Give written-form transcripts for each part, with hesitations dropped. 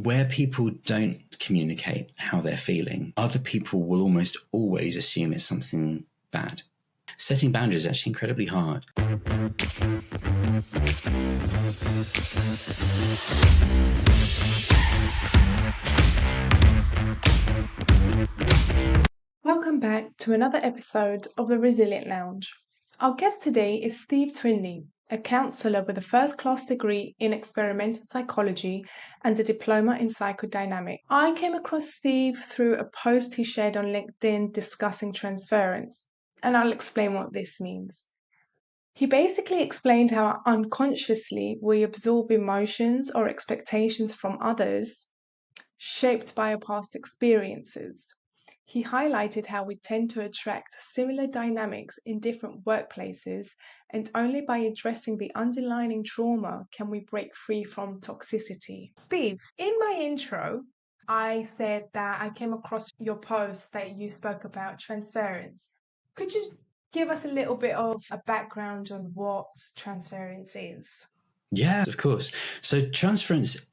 where people don't communicate how they're feeling, other people will almost always assume it's something bad. Setting boundaries is actually incredibly hard. Welcome back to another episode of the Resilient Lounge. Our guest today is Steve Twinley, a counsellor with a first-class degree in experimental psychology and a diploma in psychodynamics. I came across Steve through a post he shared on LinkedIn discussing transference, and I'll explain what this means. He basically explained how unconsciously we absorb emotions or expectations from others, shaped by our past experiences. He highlighted how we tend to attract similar dynamics in different workplaces, and only by addressing the underlying trauma can we break free from toxicity. Steve, in my intro, I said that I came across your post that you spoke about transference. Could you give us a little bit of a background on what transference is? Yeah, of course. So transference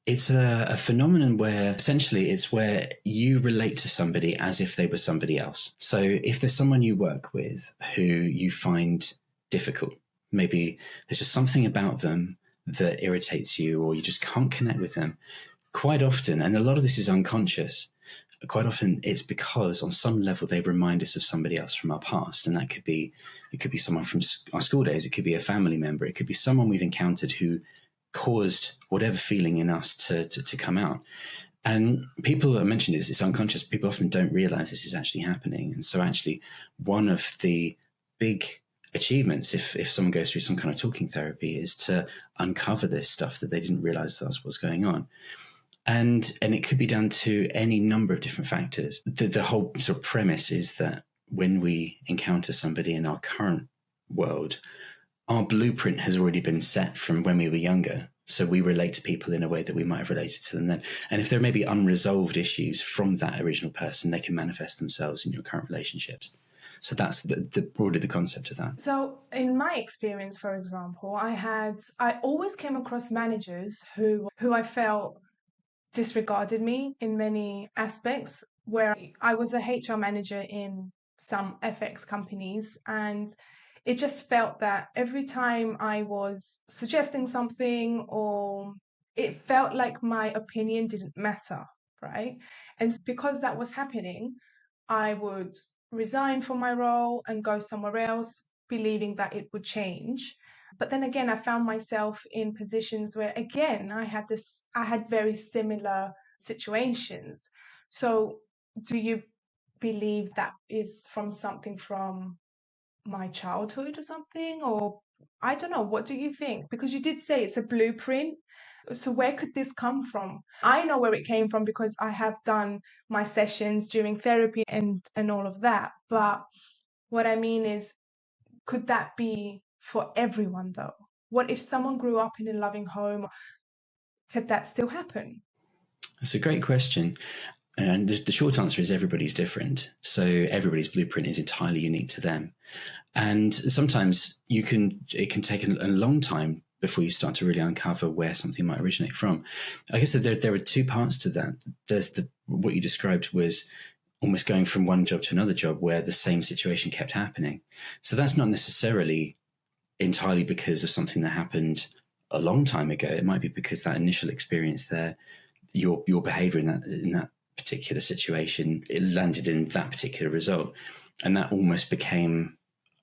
it's a phenomenon where essentially it's where you relate to somebody as if they were somebody else. So if there's someone you work with who you find difficult, maybe there's just something about them that irritates you, or you just can't connect with them, quite often, and a lot of this is unconscious, quite often it's because on some level they remind us of somebody else from our past. And it could be someone from our school days, it could be a family member, it could be someone we've encountered who caused whatever feeling in us to come out. And people that mentioned it's unconscious. People often don't realize this is actually happening. And so actually one of the big achievements, if someone goes through some kind of talking therapy, is to uncover this stuff that they didn't realize that's what's going on. And it could be down to any number of different factors. The whole sort of premise is that when we encounter somebody in our current world, our blueprint has already been set from when we were younger. So we relate to people in a way that we might have related to them then. And if there may be unresolved issues from that original person, they can manifest themselves in your current relationships. So that's the broadly the concept of that. So in my experience, for example, I always came across managers who I felt disregarded me in many aspects, where I was a HR manager in some FX companies, and it just felt that every time I was suggesting something, or it felt like my opinion didn't matter, right? And because that was happening, I would resign from my role and go somewhere else, believing that it would change. But then again, I found myself in positions where, again, I had very similar situations. So, do you believe that is from something from my childhood or something? Or I don't know, what do you think? Because you did say it's a blueprint. So where could this come from? I know where it came from because I have done my sessions during therapy and all of that. But what I mean is, could that be for everyone though? What if someone grew up in a loving home? Could that still happen? That's a great question. And the short answer is everybody's different. So everybody's blueprint is entirely unique to them. And sometimes it can take a long time before you start to really uncover where something might originate from. I guess there are two parts to that. There's what you described was almost going from one job to another job where the same situation kept happening. So that's not necessarily entirely because of something that happened a long time ago. It might be because that initial experience there, your behavior in that particular situation, it landed in that particular result. And that almost became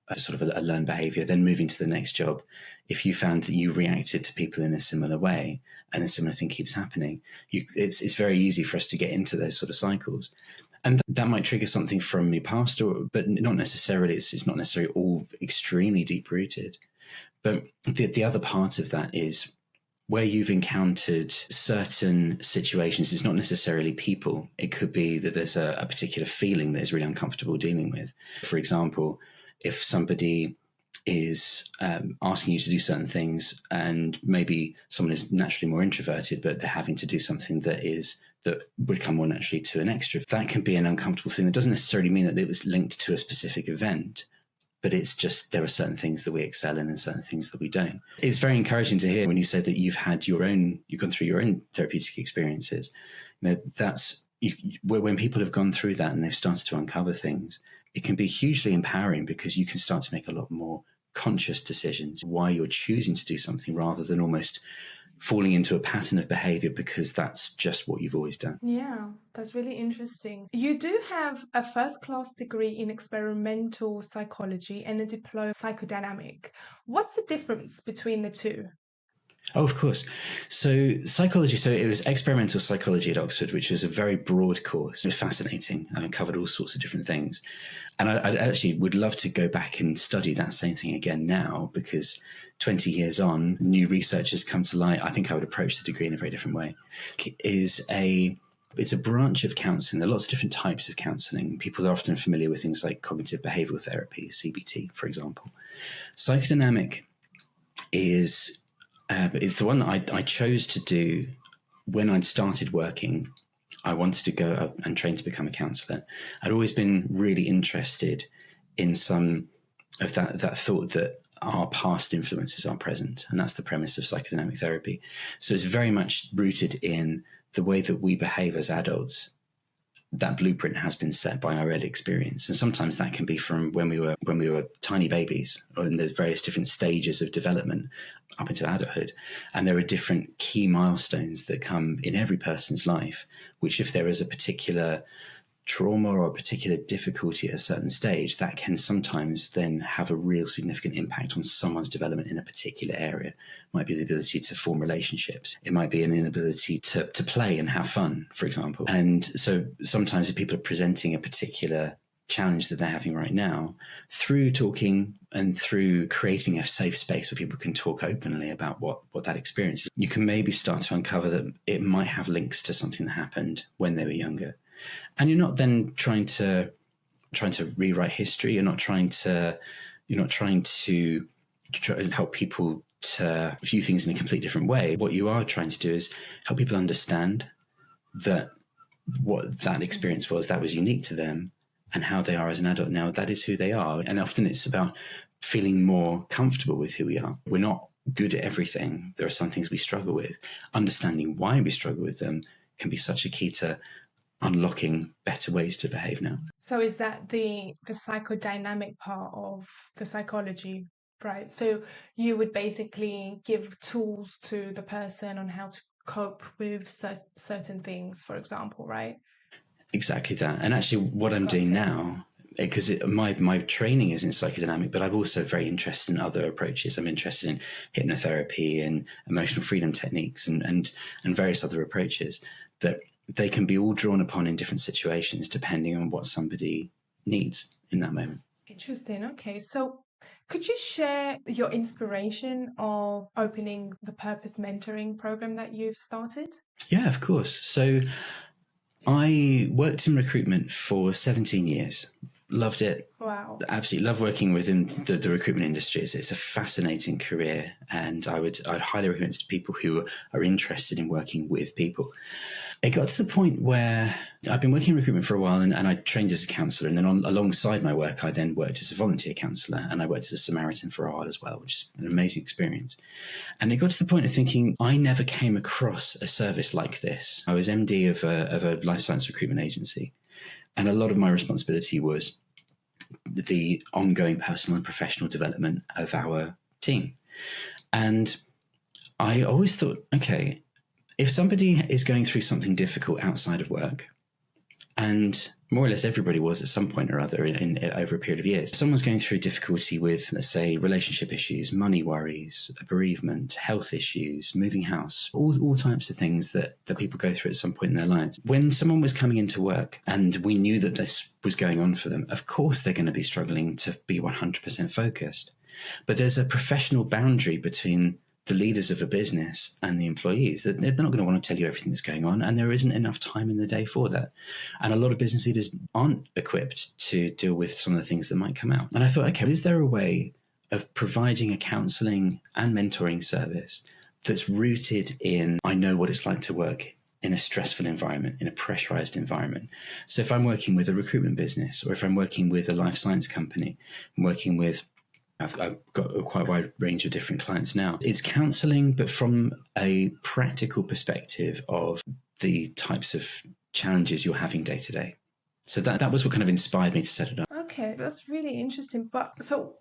a sort of a learned behavior. Then moving to the next job, if you found that you reacted to people in a similar way and a similar thing keeps happening, it's very easy for us to get into those sort of cycles. And that might trigger something from your past, but not necessarily. It's not necessarily all extremely deep rooted. But the other part of that is where you've encountered certain situations. It's not necessarily people. It could be that there's a particular feeling that is really uncomfortable dealing with. For example, if somebody is asking you to do certain things, and maybe someone is naturally more introverted, but they're having to do something that would come more naturally to an extrovert, that can be an uncomfortable thing. That doesn't necessarily mean that it was linked to a specific event, but it's just there are certain things that we excel in and certain things that we don't. It's very encouraging to hear when you say that you've gone through your own therapeutic experiences. When people have gone through that and they've started to uncover things, it can be hugely empowering because you can start to make a lot more conscious decisions why you're choosing to do something rather than almost falling into a pattern of behavior because that's just what you've always done. Yeah, that's really interesting. You do have a first-class degree in experimental psychology and a diploma in psychodynamic. What's the difference between the two? Oh, of course. So psychology, so it was experimental psychology at Oxford, which was a very broad course. It was fascinating. I covered all sorts of different things. And I actually would love to go back and study that same thing again now, because 20 years on, new research has come to light. I think I would approach the degree in a very different way. It's a branch of counselling. There are lots of different types of counselling. People are often familiar with things like cognitive behavioural therapy, CBT, for example. Psychodynamic is... it's the one that I chose to do when I'd started working. I wanted to go up and train to become a counsellor. I'd always been really interested in some of that thought that our past influences our present. And that's the premise of psychodynamic therapy. So it's very much rooted in the way that we behave as adults. That blueprint has been set by our early experience. And sometimes that can be from when we were tiny babies or in the various different stages of development up into adulthood. And there are different key milestones that come in every person's life, which if there is a particular trauma or a particular difficulty at a certain stage, that can sometimes then have a real significant impact on someone's development in a particular area. It might be the ability to form relationships. It might be an inability to play and have fun, for example. And so sometimes if people are presenting a particular challenge that they're having right now, through talking and through creating a safe space where people can talk openly about what that experience is, you can maybe start to uncover that it might have links to something that happened when they were younger. And you're not then trying to rewrite history. You're not trying to help people to view things in a completely different way. What you are trying to do is help people understand that what that experience was, that was unique to them, and how they are as an adult now, that is who they are. And often it's about feeling more comfortable with who we are. We're not good at everything. There are some things we struggle with. Understanding why we struggle with them can be such a key to unlocking better ways to behave now. So is that the psychodynamic part of the psychology, right? So you would basically give tools to the person on how to cope with certain things, for example, right? Exactly that. And actually what I'm doing now, because my training is in psychodynamic, but I'm also very interested in other approaches. I'm interested in hypnotherapy and emotional freedom techniques and various other approaches that they can be all drawn upon in different situations depending on what somebody needs in that moment. Interesting. Okay. So could you share your inspiration of opening the Purpose Mentoring program that you've started? Yeah, of course. So I worked in recruitment for 17 years. Loved it. Wow. Absolutely love working within the recruitment industry. It's a fascinating career, and I'd highly recommend it to people who are interested in working with people. It got to the point where I've been working in recruitment for a while, and I trained as a counsellor, and then alongside my work, I then worked as a volunteer counsellor, and I worked as a Samaritan for a while as well, which is an amazing experience. And it got to the point of thinking, I never came across a service like this. I was MD of a life science recruitment agency, and a lot of my responsibility was the ongoing personal and professional development of our team. And I always thought, okay, if somebody is going through something difficult outside of work, and more or less everybody was at some point or other in over a period of years, if someone's going through difficulty with, let's say, relationship issues, money worries, bereavement, health issues, moving house, all types of things that people go through at some point in their lives. When someone was coming into work and we knew that this was going on for them, of course they're going to be struggling to be 100% focused. But there's a professional boundary between the leaders of a business and the employees, that they're not going to want to tell you everything that's going on, and there isn't enough time in the day for that. And a lot of business leaders aren't equipped to deal with some of the things that might come out. And I thought, okay, is there a way of providing a counselling and mentoring service that's rooted in, I know what it's like to work in a stressful environment, in a pressurized environment. So if I'm working with a recruitment business, or if I'm working with a life science company, I'm working with, I've got a quite wide range of different clients now. It's counseling, but from a practical perspective of the types of challenges you're having day to day. So that was what kind of inspired me to set it up. Okay, that's really interesting. But so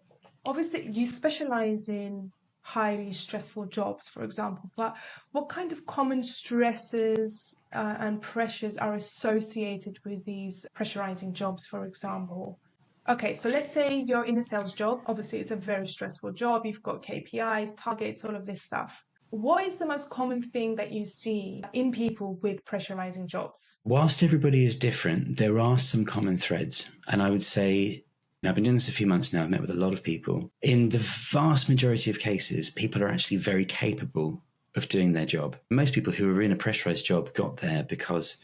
obviously you specialize in highly stressful jobs, for example, but what kind of common stresses and pressures are associated with these pressurizing jobs, for example? Okay, so let's say you're in a sales job. Obviously, it's a very stressful job. You've got KPIs, targets, all of this stuff. What is the most common thing that you see in people with pressurizing jobs? Whilst everybody is different, there are some common threads. And I would say, I've been doing this a few months now, I've met with a lot of people. In the vast majority of cases, people are actually very capable of doing their job. Most people who are in a pressurized job got there because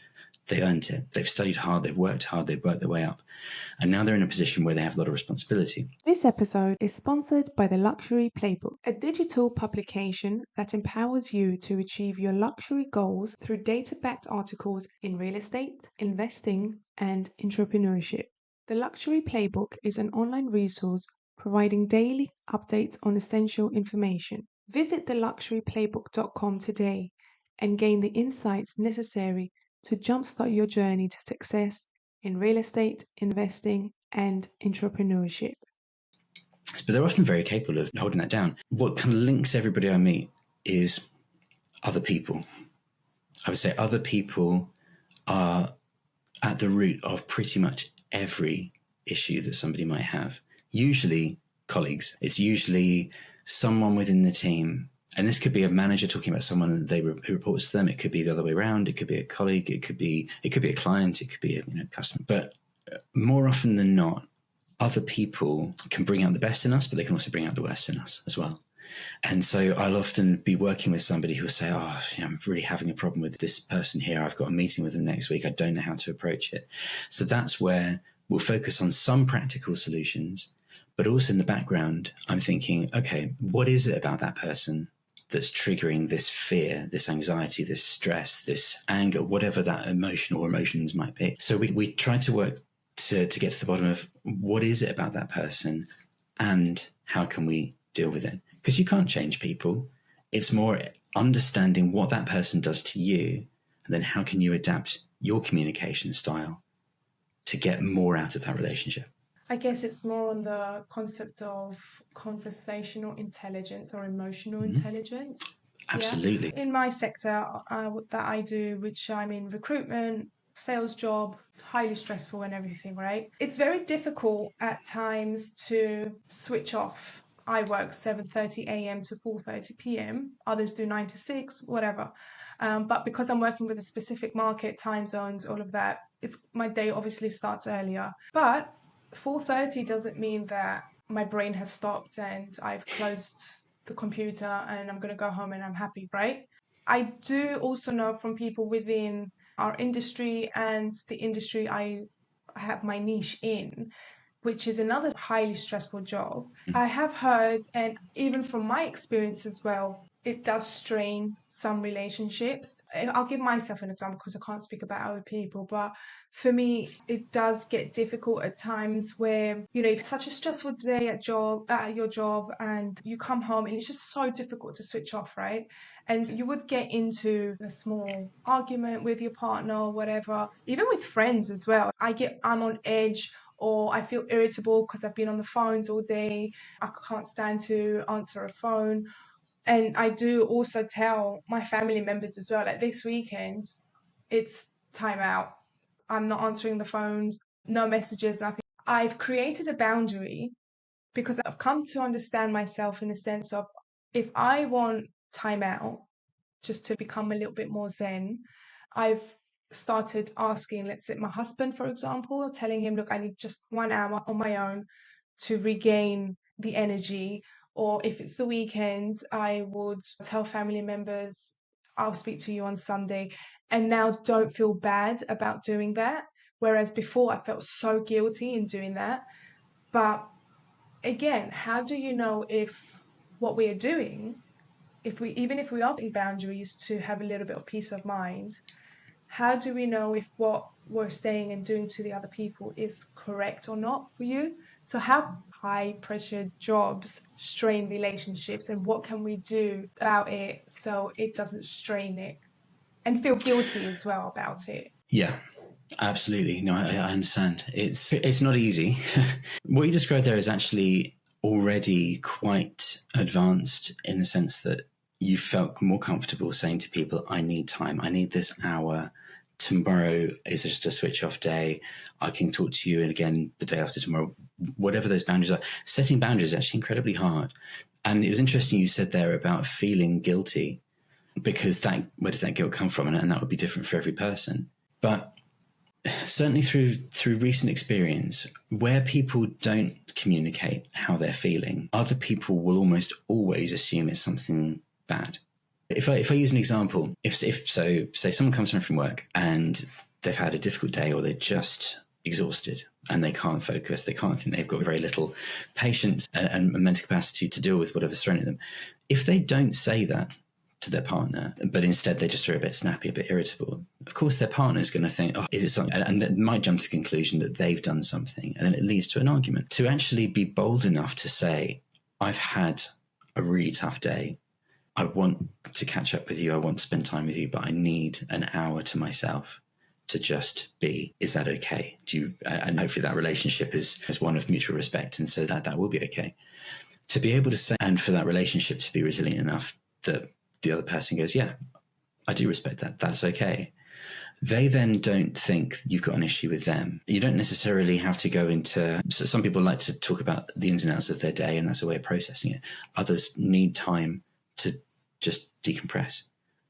they earned it. They've studied hard, they've worked hard, they've worked their way up. And now they're in a position where they have a lot of responsibility. This episode is sponsored by the Luxury Playbook, a digital publication that empowers you to achieve your luxury goals through data-backed articles in real estate, investing, and entrepreneurship. The Luxury Playbook is an online resource providing daily updates on essential information. Visit theluxuryplaybook.com today and gain the insights necessary to jumpstart your journey to success in real estate, investing, and entrepreneurship. But they're often very capable of holding that down. What kind of links everybody I meet is other people. I would say other people are at the root of pretty much every issue that somebody might have. Usually colleagues. It's usually someone within the team. And this could be a manager talking about someone who reports to them. It could be the other way around. It could be a colleague. It could be a client. It could be a customer. But more often than not, other people can bring out the best in us, but they can also bring out the worst in us as well. And so I'll often be working with somebody who will say, I'm really having a problem with this person here. I've got a meeting with them next week. I don't know how to approach it. So that's where we'll focus on some practical solutions, but also in the background, I'm thinking, okay, what is it about that person that's triggering this fear, this anxiety, this stress, this anger, whatever that emotion or emotions might be. So we try to work to get to the bottom of what is it about that person and how can we deal with it? Because you can't change people. It's more understanding what that person does to you, and then how can you adapt your communication style to get more out of that relationship. I guess it's more on the concept of conversational intelligence or emotional intelligence. Absolutely. Yeah. In my sector that I do, which I'm in recruitment, sales job, highly stressful and everything, right? It's very difficult at times to switch off. I work 7:30 a.m. to 4:30 p.m. Others do 9 to 6, whatever. But because I'm working with a specific market, time zones, all of that, it's my day obviously starts earlier. But 4:30 doesn't mean that my brain has stopped and I've closed the computer and I'm going to go home and I'm happy, right? I do also know from people within our industry and the industry I have my niche in, which is another highly stressful job. I have heard, and even from my experience as well, it does strain some relationships. I'll give myself an example because I can't speak about other people, but for me, it does get difficult at times where, you've such a stressful day at your job, and you come home and it's just so difficult to switch off, right? And you would get into a small argument with your partner or whatever, even with friends as well. I'm on edge, or I feel irritable because I've been on the phones all day. I can't stand to answer a phone. And I do also tell my family members as well, like this weekend, it's time out. I'm not answering the phones, no messages, nothing. I've created a boundary because I've come to understand myself in a sense of, if I want time out, just to become a little bit more zen, I've started asking, let's say my husband, for example, telling him, look, I need just 1 hour on my own to regain the energy. Or if it's the weekend, I would tell family members, I'll speak to you on Sunday. And now don't feel bad about doing that. Whereas before I felt so guilty in doing that. But again, how do you know if what we are doing even if we are putting boundaries to have a little bit of peace of mind, how do we know if what we're saying and doing to the other people is correct or not for you? So how high pressure jobs strain relationships, and what can we do about it so it doesn't strain it and feel guilty as well about it? Yeah, absolutely. No, I understand. It's not easy. What you described there is actually already quite advanced in the sense that you felt more comfortable saying to people, I need time. I need this hour. Tomorrow is just a switch off day. I can talk to you again the day after tomorrow. Whatever those boundaries are, setting boundaries is actually incredibly hard. And it was interesting you said there about feeling guilty, because where does that guilt come from? And that would be different for every person. But certainly through recent experience, where people don't communicate how they're feeling, other people will almost always assume it's something bad. If I use an example, say someone comes home from work and they've had a difficult day, or they're just exhausted and they can't focus, they can't think, they've got very little patience and mental capacity to deal with whatever's thrown at them. If they don't say that to their partner, but instead they just are a bit snappy, a bit irritable, of course their partner's going to think, oh, is it something? And that might jump to the conclusion that they've done something, and then it leads to an argument. To actually be bold enough to say, I've had a really tough day, I want to catch up with you, I want to spend time with you, but I need an hour to myself to just be. Is that okay? And hopefully that relationship is one of mutual respect, and so that will be okay. To be able to say, and for that relationship to be resilient enough that the other person goes, yeah, I do respect that, that's okay. They then don't think you've got an issue with them. You don't necessarily have to go into, so some people like to talk about the ins and outs of their day, and that's a way of processing it. Others need time to just decompress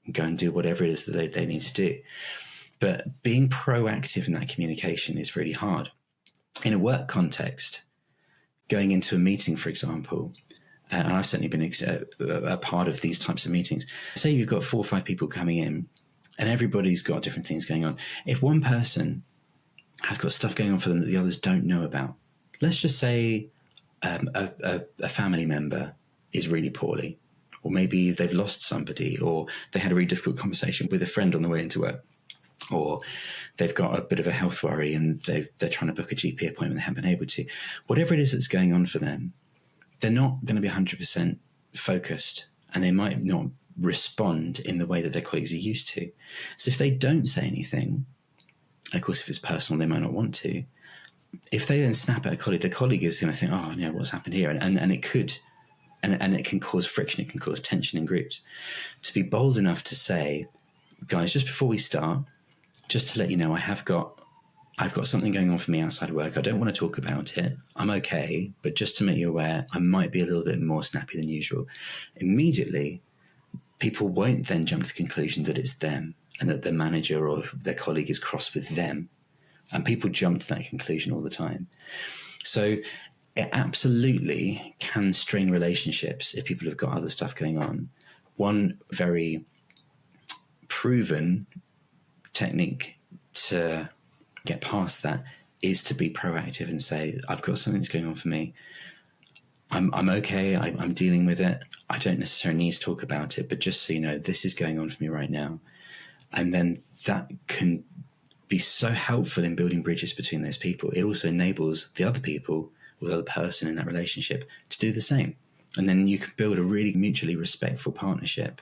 and go and do whatever it is that they need to do. But being proactive in that communication is really hard. In a work context, going into a meeting, for example, and I've certainly been a part of these types of meetings. Say you've got 4 or 5 people coming in and everybody's got different things going on. If one person has got stuff going on for them that the others don't know about, let's just say a family member is really poorly, or maybe they've lost somebody, or they had a really difficult conversation with a friend on the way into work, or they've got a bit of a health worry and they're trying to book a GP appointment, they haven't been able to. Whatever it is that's going on for them, they're not going to be 100% focused, and they might not respond in the way that their colleagues are used to. So if they don't say anything, of course, if it's personal, they might not want to. If they then snap at a colleague, the colleague is going to think, oh, yeah, what's happened here? And it could, and it can cause friction, it can cause tension in groups. To be bold enough to say, guys, just before we start, just to let you know, I've got something going on for me outside of work. I don't want to talk about it. I'm okay, but just to make you aware, I might be a little bit more snappy than usual. Immediately, people won't then jump to the conclusion that it's them and that their manager or their colleague is cross with them. And people jump to that conclusion all the time. So it absolutely can strain relationships if people have got other stuff going on. One very proven technique to get past that is to be proactive and say, I've got something that's going on for me. I'm okay. I'm dealing with it. I don't necessarily need to talk about it, but just so you know, this is going on for me right now. And then that can be so helpful in building bridges between those people. It also enables the other people or the other person in that relationship to do the same. And then you can build a really mutually respectful partnership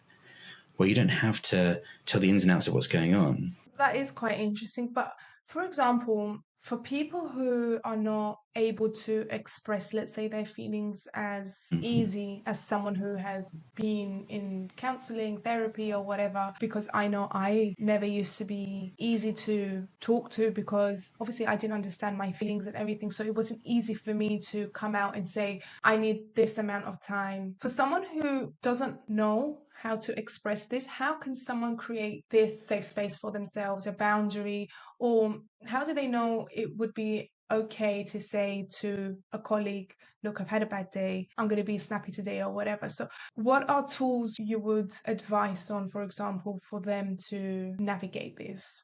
where you don't have to tell the ins and outs of what's going on. That is quite interesting. But for example, for people who are not able to express, let's say, their feelings as easy as someone who has been in counseling, therapy, or whatever, because I know I never used to be easy to talk to, because obviously I didn't understand my feelings and everything. So it wasn't easy for me to come out and say, I need this amount of time. For someone who doesn't know how to express this, how can someone create this safe space for themselves, a boundary, or how do they know it would be okay to say to a colleague, look, I've had a bad day, I'm going to be snappy today, or whatever? So what are tools you would advise on, for example, for them to navigate this?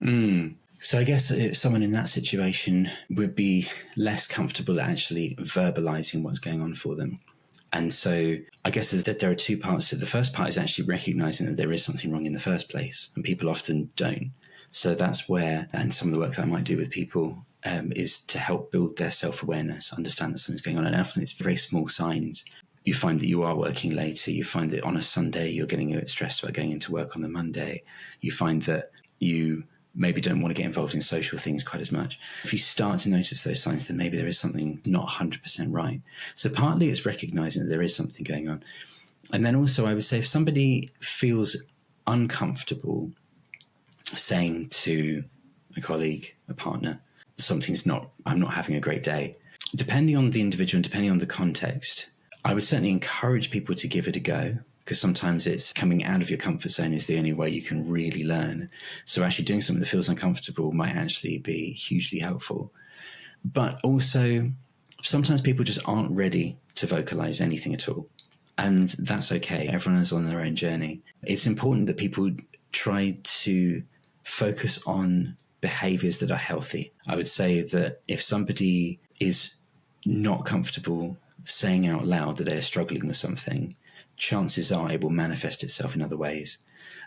So I guess if someone in that situation would be less comfortable actually verbalizing what's going on for them. And so I guess that there are two parts to it. The first part is actually recognizing that there is something wrong in the first place, and people often don't. So that's where, and some of the work that I might do with people is to help build their self-awareness, understand that something's going on. And often it's very small signs. You find that you are working later. You find that on a Sunday, you're getting a bit stressed about going into work on the Monday. You find that you maybe don't want to get involved in social things quite as much. If you start to notice those signs, then maybe there is something not 100% right. So partly it's recognizing that there is something going on. And then also I would say if somebody feels uncomfortable saying to a colleague, a partner, I'm not having a great day, depending on the individual and depending on the context, I would certainly encourage people to give it a go, because sometimes it's coming out of your comfort zone is the only way you can really learn. So actually doing something that feels uncomfortable might actually be hugely helpful. But also, sometimes people just aren't ready to vocalize anything at all. And that's okay. Everyone is on their own journey. It's important that people try to focus on behaviors that are healthy. I would say that if somebody is not comfortable saying out loud that they're struggling with something, chances are it will manifest itself in other ways.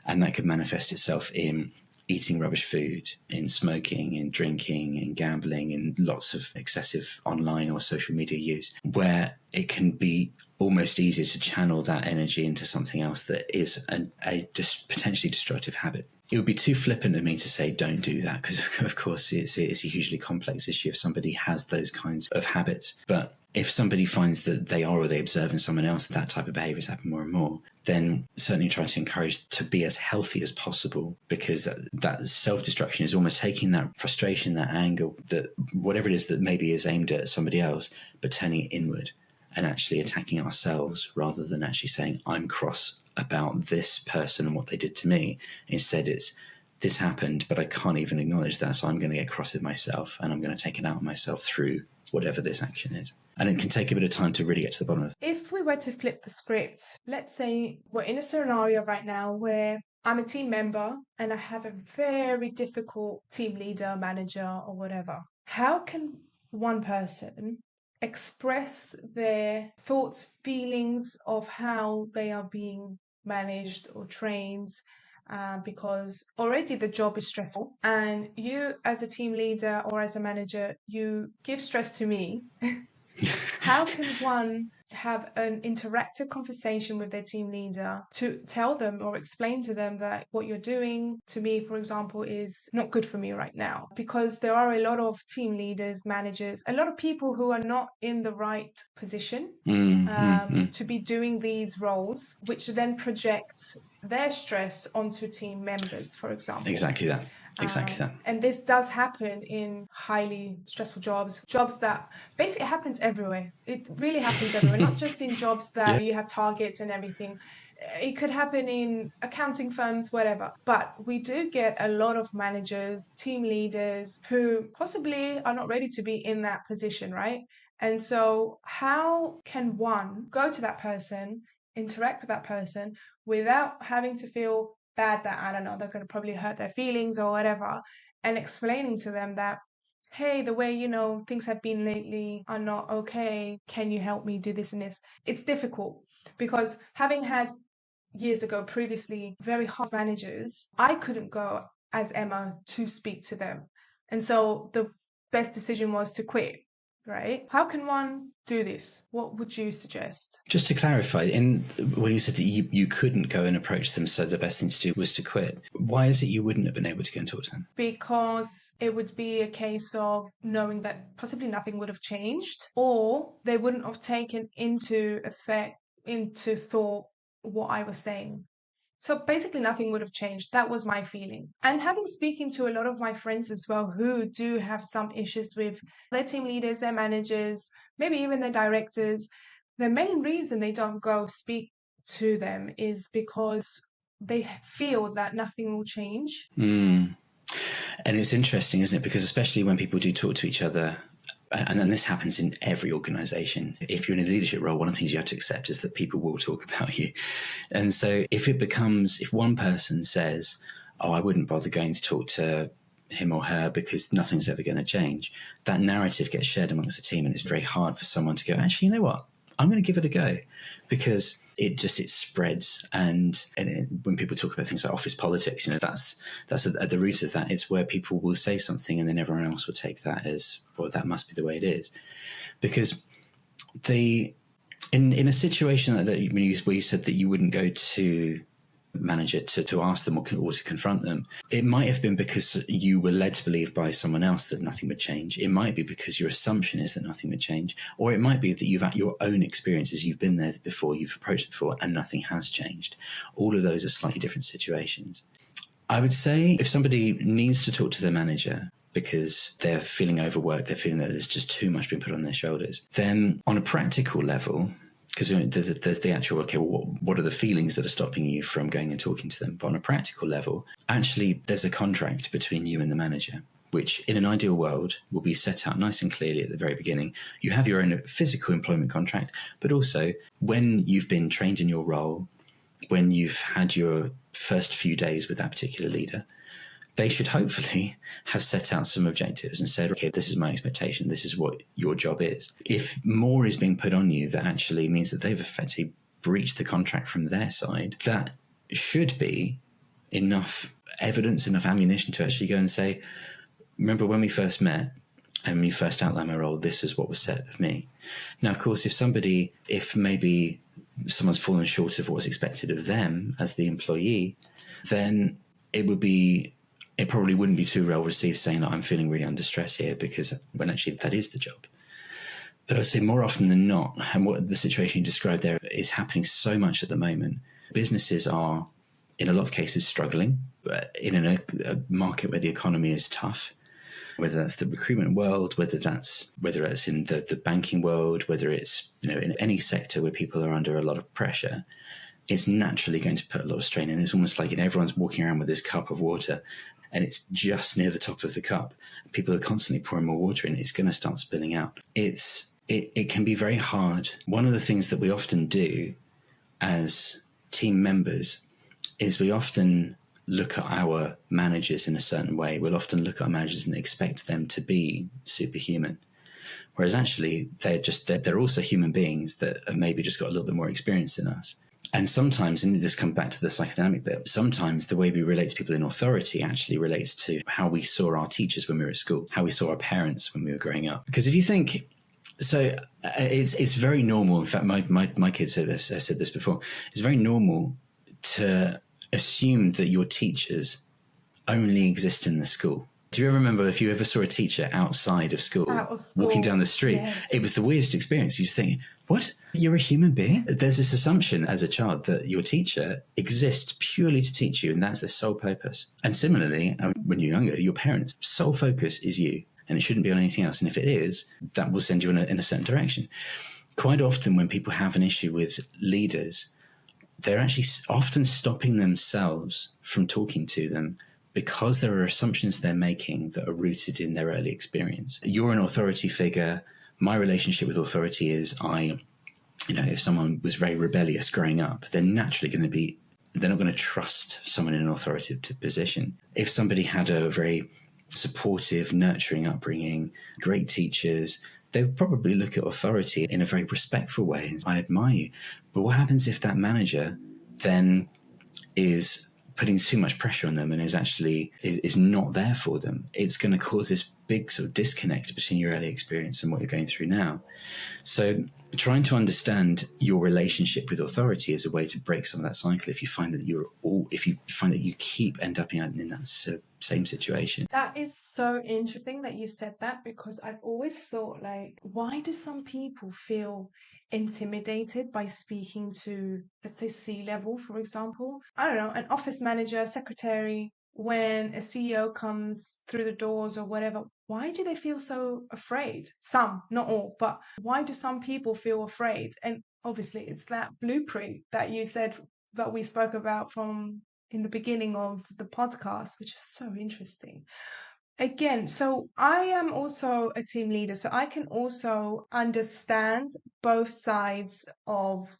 And that could manifest itself in eating rubbish food, in smoking, in drinking, in gambling, in lots of excessive online or social media use, where it can be almost easier to channel that energy into something else that is a potentially destructive habit. It would be too flippant of me to say don't do that, because of course it's a hugely complex issue if somebody has those kinds of habits. But if somebody finds that they are, or they observe in someone else that type of behaviours happen more and more, then certainly try to encourage to be as healthy as possible, because that self-destruction is almost taking that frustration, that anger, that whatever it is that maybe is aimed at somebody else, but turning it inward and actually attacking ourselves rather than actually saying, I'm cross about this person and what they did to me. Instead, it's this happened, but I can't even acknowledge that, so I'm going to get cross with myself and I'm going to take it out on myself through whatever this action is. And it can take a bit of time to really get to the bottom of it. If we were to flip the script, let's say we're in a scenario right now where I'm a team member and I have a very difficult team leader, manager, or whatever. How can one person express their thoughts, feelings of how they are being managed or trained? Because already the job is stressful, and you as a team leader or as a manager, you give stress to me. How can one have an interactive conversation with their team leader to tell them or explain to them that what you're doing to me, for example, is not good for me right now? Because there are a lot of team leaders, managers, a lot of people who are not in the right position to be doing these roles, which then project their stress onto team members, for example. Exactly that. And this does happen in highly stressful jobs that basically happens everywhere. It really happens everywhere, not just in jobs that you have targets and everything. It could happen in accounting firms, whatever. But we do get a lot of managers, team leaders who possibly are not ready to be in that position, right? And so how can one go to that person, interact with that person without having to feel bad that, I don't know, they're going to probably hurt their feelings or whatever, and explaining to them that, hey, the way, things have been lately are not okay. Can you help me do this and this? It's difficult because having had years ago, previously, very hard managers, I couldn't go as Emma to speak to them. And so the best decision was to quit, right? How can one do this? What would you suggest? Just to clarify, you said that you couldn't go and approach them, so the best thing to do was to quit. Why is it you wouldn't have been able to go and talk to them? Because it would be a case of knowing that possibly nothing would have changed, or they wouldn't have taken into thought what I was saying. So basically nothing would have changed. That was my feeling. And having speaking to a lot of my friends as well who do have some issues with their team leaders, their managers, maybe even their directors, the main reason they don't go speak to them is because they feel that nothing will change. And it's interesting, isn't it? Because especially when people do talk to each other, and this happens in every organization. If you're in a leadership role, one of the things you have to accept is that people will talk about you. And so if one person says, oh, I wouldn't bother going to talk to him or her because nothing's ever going to change, that narrative gets shared amongst the team, and it's very hard for someone to go, actually, you know what? I'm going to give it a go, because it spreads. And when people talk about things like office politics, that's at the root of that. It's where people will say something and then everyone else will take that as, well, that must be the way it is. Because in a situation like that, where you said that you wouldn't go to manager to ask them or to confront them, it might have been because you were led to believe by someone else that nothing would change. It might be because your assumption is that nothing would change, or it might be that you've had your own experiences, you've been there before, you've approached it before, and nothing has changed. All of those are slightly different situations. I would say if somebody needs to talk to their manager because they're feeling overworked, they're feeling that there's just too much being put on their shoulders, then on a practical level, because there's the actual, okay, well, what are the feelings that are stopping you from going and talking to them? But on a practical level, actually, there's a contract between you and the manager, which in an ideal world will be set out nice and clearly at the very beginning. You have your own physical employment contract, but also when you've been trained in your role, when you've had your first few days with that particular leader, they should hopefully have set out some objectives and said, okay, this is my expectation. This is what your job is. If more is being put on you that actually means that they've effectively breached the contract from their side, that should be enough evidence, enough ammunition to actually go and say, remember when we first met and when you first outlined my role, this is what was said of me. Now, of course, if maybe someone's fallen short of what's expected of them as the employee, then it probably wouldn't be too well received saying that I'm feeling really under stress here, because when actually that is the job. But I would say more often than not, and what the situation you described there is happening so much at the moment, businesses are in a lot of cases struggling in a market where the economy is tough, whether that's the recruitment world, whether it's in the banking world, whether it's in any sector where people are under a lot of pressure. It's naturally going to put a lot of strain in. It's almost like everyone's walking around with this cup of water and it's just near the top of the cup. People are constantly pouring more water in. It's going to start spilling out. It can be very hard. One of the things that we often do as team members is we often look at our managers in a certain way. We'll often look at our managers and expect them to be superhuman. Whereas actually they're also human beings that have maybe just got a little bit more experience than us. And sometimes, and this comes back to the psychodynamic bit, sometimes the way we relate to people in authority actually relates to how we saw our teachers when we were at school, how we saw our parents when we were growing up. Because if you think, so it's very normal. In fact, my kids have said this before. It's very normal to assume that your teachers only exist in the school. Do you ever remember if you ever saw a teacher outside of school, walking down the street? Yes. It was the weirdest experience. You just think, what? You're a human being? There's this assumption as a child that your teacher exists purely to teach you, and that's their sole purpose. And similarly, when you're younger, your parents' sole focus is you, and it shouldn't be on anything else. And if it is, that will send you in a certain direction. Quite often when people have an issue with leaders, they're actually often stopping themselves from talking to them because there are assumptions they're making that are rooted in their early experience. You're an authority figure. My relationship with authority is if someone was very rebellious growing up, they're naturally they're not going to trust someone in an authoritative position. If somebody had a very supportive, nurturing upbringing, great teachers, they would probably look at authority in a very respectful way. I admire you. But what happens if that manager then is putting too much pressure on them and is not there for them? It's going to cause this big sort of disconnect between your early experience and what you're going through now. So trying to understand your relationship with authority is a way to break some of that cycle. If you find that you keep end up in that same situation. That is so interesting that you said that, because I've always thought, like, why do some people feel intimidated by speaking to, let's say, C-level, for example? I don't know, an office manager, secretary, when a CEO comes through the doors or whatever. Why do they feel so afraid? Some, not all, but why do some people feel afraid? And obviously, it's that blueprint that you said that we spoke about from in the beginning of the podcast, which is so interesting. Again, so I am also a team leader, so I can also understand both sides of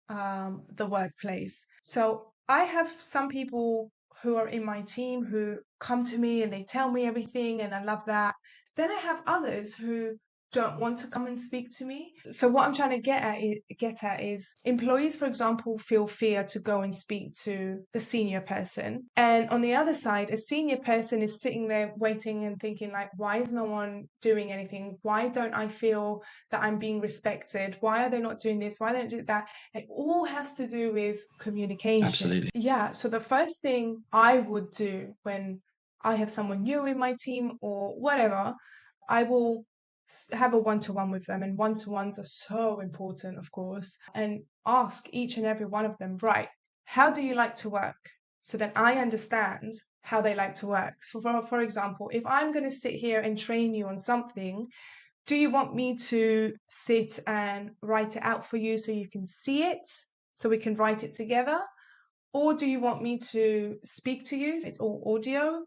the workplace. So I have some people who are in my team who come to me and they tell me everything, and I love that. Then I have others who don't want to come and speak to me. So what I'm trying to get at is employees, for example, feel fear to go and speak to the senior person. And on the other side, a senior person is sitting there waiting and thinking like, why is no one doing anything? Why don't I feel that I'm being respected? Why are they not doing this? Why don't they do that? It all has to do with communication. Absolutely. Yeah. So the first thing I would do when I have someone new in my team or whatever, I will have a one-to-one with them, and one-to-ones are so important, of course, and ask each and every one of them, right, how do you like to work? So that I understand how they like to work. For example, if I'm going to sit here and train you on something, do you want me to sit and write it out for you so you can see it, so we can write it together? Or do you want me to speak to you? It's all audio.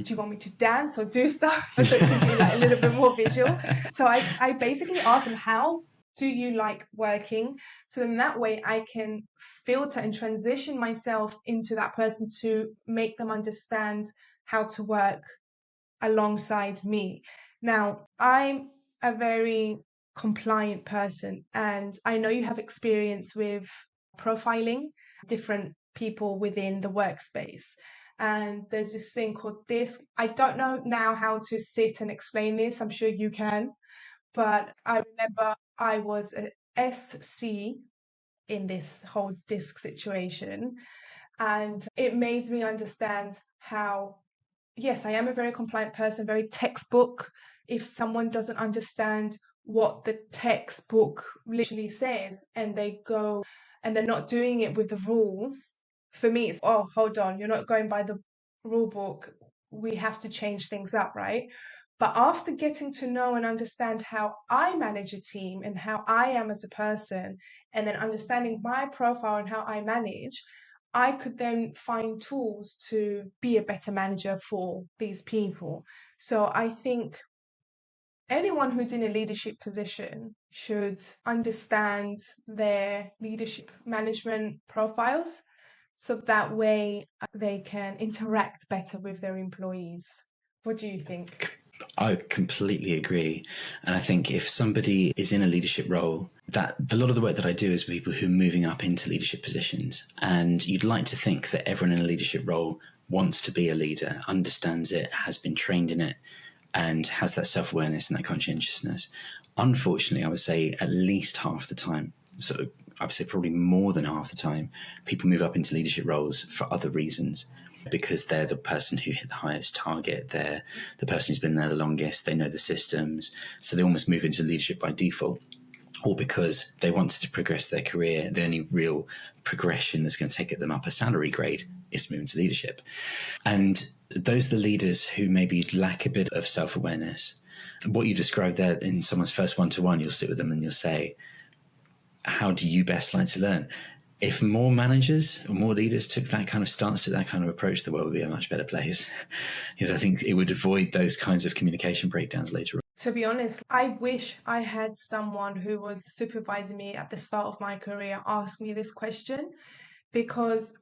Do you want me to dance or do stuff? So it could be like a little bit more visual. So I basically ask them, how do you like working? So then that way I can filter and transition myself into that person to make them understand how to work alongside me. Now, I'm a very compliant person, and I know you have experience with profiling different people within the workspace. And there's this thing called DISC. I don't know now how to sit and explain this. I'm sure you can. But I remember I was a SC in this whole DISC situation. And it made me understand how, yes, I am a very compliant person, very textbook. If someone doesn't understand what the textbook literally says and they go and they're not doing it with the rules, for me, it's, oh, hold on, you're not going by the rule book. We have to change things up, right? But after getting to know and understand how I manage a team and how I am as a person, and then understanding my profile and how I manage, I could then find tools to be a better manager for these people. So I think anyone who's in a leadership position should understand their leadership management profiles so that way they can interact better with their employees. What do you think? I completely agree. And I think if somebody is in a leadership role, that a lot of the work that I do is with people who are moving up into leadership positions. And you'd like to think that everyone in a leadership role wants to be a leader, understands it, has been trained in it, and has that self-awareness and that conscientiousness. Unfortunately, I would say at least half the time, so I would say probably more than half the time, people move up into leadership roles for other reasons, because they're the person who hit the highest target, they're the person who's been there the longest, they know the systems, so they almost move into leadership by default, or because they wanted to progress their career. The only real progression that's going to take them up a salary grade is to move into leadership. And those are the leaders who maybe lack a bit of self-awareness. What you described there in someone's first one-to-one, you'll sit with them and you'll say, how do you best like to learn? If more managers or more leaders took that kind of stance, to that kind of approach, the world would be a much better place. I think it would avoid those kinds of communication breakdowns later on. To be honest, I wish I had someone who was supervising me at the start of my career ask me this question, because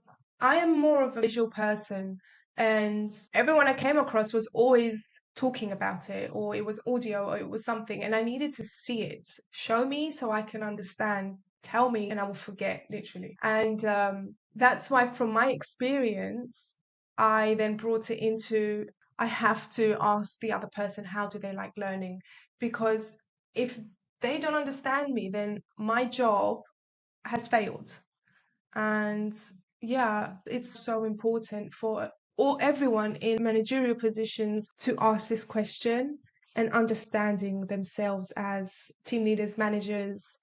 I am more of a visual person, and everyone I came across was always talking about it, or it was audio, or it was something, and I needed to see it. Show me so I can understand. Tell me, and I will forget, literally. And that's why, from my experience, I then brought it into, I have to ask the other person, how do they like learning? Because if they don't understand me, then my job has failed. And yeah, it's so important for everyone in managerial positions to ask this question and understanding themselves as team leaders, managers,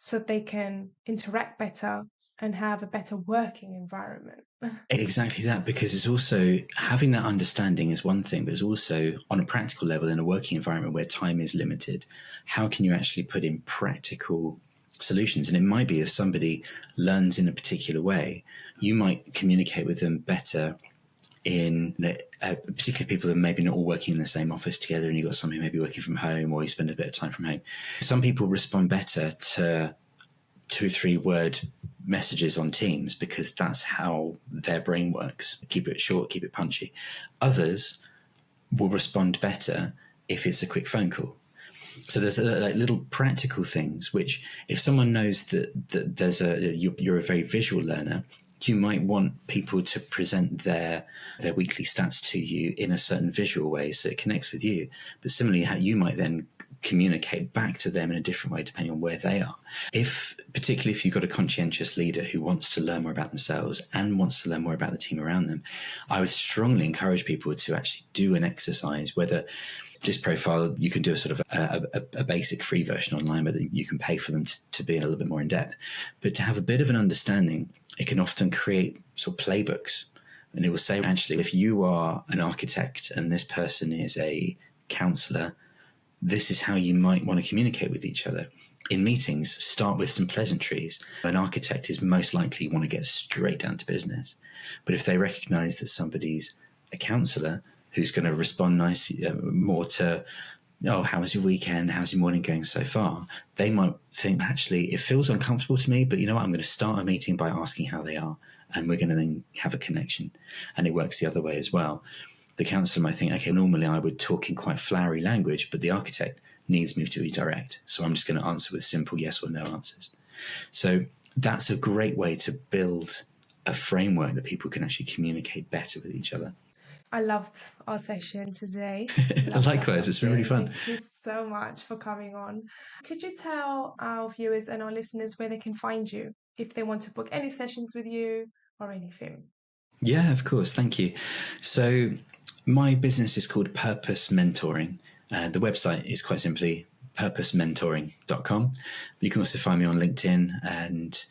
so they can interact better and have a better working environment. Exactly that, because it's also having that understanding is one thing, but it's also on a practical level in a working environment where time is limited. How can you actually put in practical solutions? And it might be if somebody learns in a particular way, you might communicate with them better in particularly people who are maybe not all working in the same office together, and you've got somebody maybe working from home, or you spend a bit of time from home. Some people respond better to 2-3 word messages on Teams because that's how their brain works. Keep it short, keep it punchy. Others will respond better if it's a quick phone call. So there's like little practical things which, if someone knows that there's you're a very visual learner, you might want people to present their weekly stats to you in a certain visual way so it connects with you. But similarly, how you might then communicate back to them in a different way depending on where they are. Particularly if you've got a conscientious leader who wants to learn more about themselves and wants to learn more about the team around them, I would strongly encourage people to actually do an exercise, whether this profile, you can do a sort of a basic free version online, but you can pay for them to be a little bit more in depth. But to have a bit of an understanding, it can often create sort of playbooks. And it will say, actually, if you are an architect and this person is a counsellor, this is how you might want to communicate with each other. In meetings, start with some pleasantries. An architect is most likely want to get straight down to business. But if they recognise that somebody's a counsellor who's going to respond nicely more to, oh, how was your weekend? How's your morning going so far? They might think, actually, it feels uncomfortable to me, but you know what? I'm going to start a meeting by asking how they are. And we're going to then have a connection. And it works the other way as well. The counsellor might think, okay, normally I would talk in quite flowery language, but the architect needs me to be direct. So I'm just going to answer with simple yes or no answers. So that's a great way to build a framework that people can actually communicate better with each other. I loved our session today. Likewise, it's been really fun. Thank you so much for coming on. Could you tell our viewers and our listeners where they can find you if they want to book any sessions with you or anything? Yeah, of course. Thank you. So my business is called Purpose Mentoring. The website is quite simply purposementoring.com. You can also find me on LinkedIn, and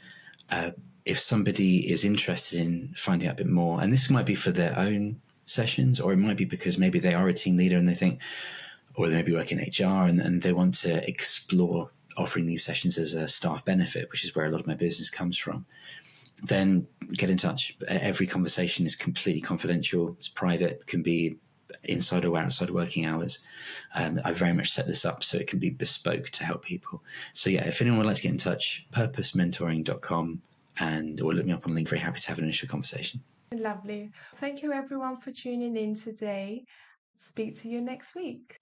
if somebody is interested in finding out a bit more, and this might be for their own sessions, or it might be because maybe they are a team leader and they think, or they maybe work in HR and they want to explore offering these sessions as a staff benefit, which is where a lot of my business comes from, then get in touch. Every conversation is completely confidential. It's private, can be inside or outside working hours. I very much set this up so it can be bespoke to help people. So yeah, if anyone would like to get in touch, purposementoring.com, or look me up on LinkedIn. Very happy to have an initial conversation. Lovely. Thank you everyone for tuning in today. Speak to you next week.